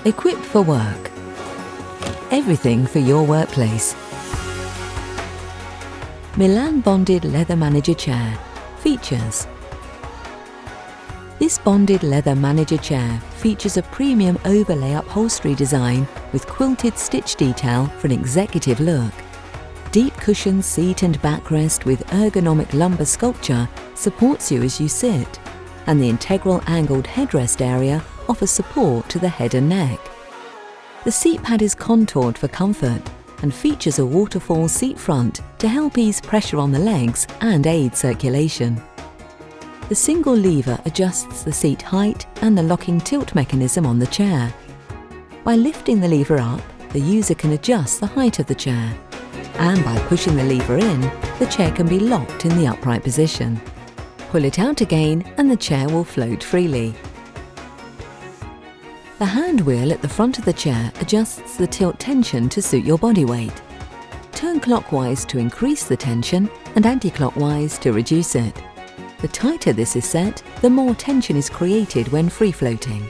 Equipped for work. Everything for your workplace. Milan bonded leather manager chair. Features. This bonded leather manager chair features a premium overlay upholstery design with quilted stitch detail for an executive look. Deep cushioned seat and backrest with ergonomic lumbar sculpture supports you as you sit, and the integral angled headrest area offers support to the head and neck. The seat pad is contoured for comfort and features a waterfall seat front to help ease pressure on the legs and aid circulation. The single lever adjusts the seat height and the locking tilt mechanism on the chair. By lifting the lever up, the user can adjust the height of the chair, and by pushing the lever in, the chair can be locked in the upright position. Pull it out again and the chair will float freely. The hand wheel at the front of the chair adjusts the tilt tension to suit your body weight. Turn clockwise to increase the tension and anti-clockwise to reduce it. The tighter this is set, the more tension is created when free-floating.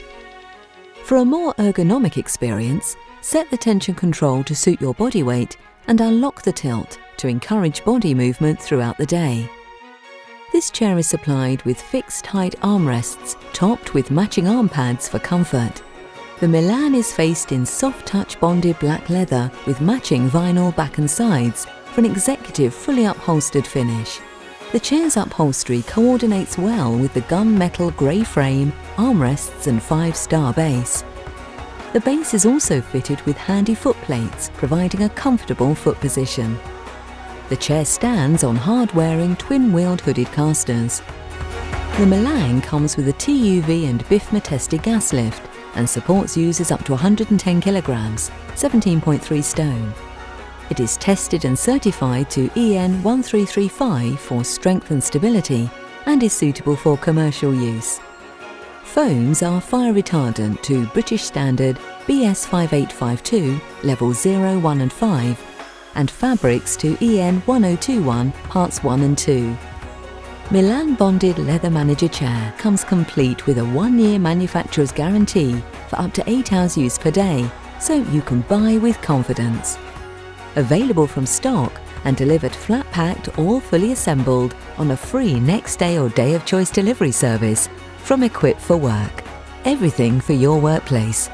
For a more ergonomic experience, set the tension control to suit your body weight and unlock the tilt to encourage body movement throughout the day. This chair is supplied with fixed height armrests topped with matching arm pads for comfort. The Milan is faced in soft touch bonded black leather with matching vinyl back and sides for an executive fully upholstered finish. The chair's upholstery coordinates well with the gunmetal grey frame, armrests and 5-star base. The base is also fitted with handy foot plates, providing a comfortable foot position. The chair stands on hard-wearing twin-wheeled hooded casters. The Milan comes with a TUV and BIFMA-tested gas lift and supports users up to 110 kilograms, 17.3 stone. It is tested and certified to EN 1335 for strength and stability and is suitable for commercial use. Foams are fire retardant to British Standard BS 5852 Level 0, 1 and 5 and fabrics to EN 1021 Parts 1 and 2. Milan bonded leather manager chair comes complete with a 1-year manufacturer's guarantee for up to 8 hours use per day, so you can buy with confidence. Available from stock and delivered flat packed or fully assembled on a free next day or day of choice delivery service from Equipped for Work. Everything for your workplace.